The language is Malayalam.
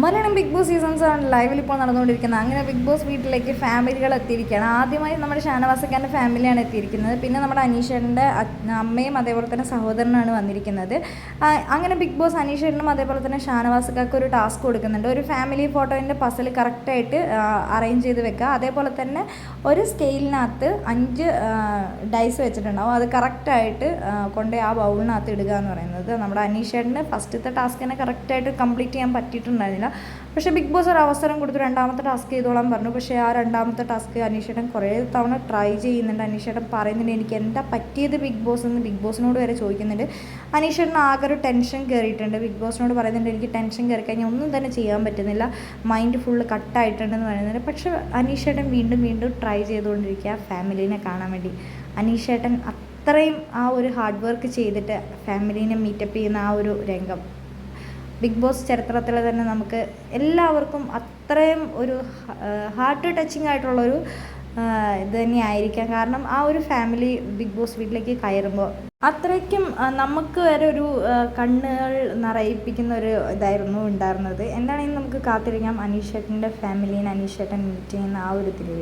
മലയാളം ബിഗ് ബോസ് സീസൺസ് ആണ് ലൈവിൽ ഇപ്പോൾ നടന്നുകൊണ്ടിരിക്കുന്നത്. അങ്ങനെ ബിഗ് ബോസ് വീട്ടിലേക്ക് ഫാമിലികൾ എത്തിയിരിക്കുകയാണ്. ആദ്യമായി നമ്മുടെ ഷാനവാസക്കാരൻ്റെ ഫാമിലിയാണ് എത്തിയിരിക്കുന്നത്. പിന്നെ നമ്മുടെ അനീഷേട്ടൻ്റെ അമ്മയും അതേപോലെ തന്നെ സഹോദരനാണ് വന്നിരിക്കുന്നത്. അങ്ങനെ ബിഗ് ബോസ് അനീഷേട്ടനും അതേപോലെ തന്നെ ഷാനവാസക്കാർക്ക് ഒരു ടാസ്ക് കൊടുക്കുന്നുണ്ട്. ഒരു ഫാമിലി ഫോട്ടോൻ്റെ പസിൽ കറക്റ്റായിട്ട് അറേഞ്ച് ചെയ്ത് വെക്കുക. അതേപോലെ തന്നെ ഒരു സ്കെയിലിനകത്ത് 5 ഡൈസ് വെച്ചിട്ടുണ്ടാവും. അത് കറക്റ്റായിട്ട് കൊണ്ട് ആ ബൗളിനകത്ത് ഇടുക എന്ന് പറയുന്നത്. നമ്മുടെ അനീഷേട്ടന് ഫസ്റ്റത്തെ ടാസ്ക് തന്നെ കറക്റ്റായിട്ട് കംപ്ലീറ്റ് ചെയ്യാൻ പറ്റിയിട്ടുണ്ടായിരുന്നില്ല. പക്ഷേ ബിഗ് ബോസ് ഒരു അവസരം കൊടുത്തു, രണ്ടാമത്തെ ടാസ്ക് ചെയ്തോളാൻ പറഞ്ഞു. പക്ഷേ ആ രണ്ടാമത്തെ ടാസ്ക് അനീഷേട്ടൻ കുറേ തവണ ട്രൈ ചെയ്യുന്നുണ്ട്. അനീഷേട്ടൻ പറയുന്നുണ്ട് എനിക്ക് എന്താ പറ്റിയത് ബിഗ് ബോസ് എന്ന് ബിഗ് ബോസിനോട് വരെ ചോദിക്കുന്നുണ്ട്. അനീഷേട്ടൻ ആകെ ഒരു ടെൻഷൻ കയറിയിട്ടുണ്ട്. ബിഗ് ബോസിനോട് പറയുന്നുണ്ട് എനിക്ക് ടെൻഷൻ കയറി കഴിഞ്ഞാൽ ഒന്നും തന്നെ ചെയ്യാൻ പറ്റുന്നില്ല, മൈൻഡ് ഫുള്ള് കട്ടായിട്ടുണ്ടെന്ന് പറയുന്നുണ്ട്. പക്ഷേ അനീഷേട്ടൻ വീണ്ടും വീണ്ടും ട്രൈ ചെയ്തുകൊണ്ടിരിക്കുക ഫാമിലീനെ കാണാൻ വേണ്ടി. അനീഷേട്ടൻ അത്രയും ആ ഒരു ഹാർഡ് വർക്ക് ചെയ്തിട്ട് ഫാമിലീനെ മീറ്റപ്പ് ചെയ്യുന്ന ആ ഒരു രംഗം ബിഗ് ബോസ് ചരിത്രത്തിൽ തന്നെ നമുക്ക് എല്ലാവർക്കും അത്രയും ഒരു ഹാർട്ട് ടച്ചിങ് ആയിട്ടുള്ളൊരു ഇത് തന്നെയായിരിക്കാം. കാരണം ആ ഒരു ഫാമിലി ബിഗ് ബോസ് വീട്ടിലേക്ക് കയറുമ്പോൾ അത്രയ്ക്കും നമുക്ക് വരെ ഒരു കണ്ണുകൾ നിറയിപ്പിക്കുന്ന ഒരു ഇതായിരുന്നു ഉണ്ടായിരുന്നത്. എന്താണെങ്കിലും നമുക്ക് കാത്തിരിക്കാം അനീഷേട്ടൻ്റെ ഫാമിലീനെ അനീഷേട്ടൻ മീറ്റ് ചെയ്യുന്ന ആ ഒരു ഇതിൽ.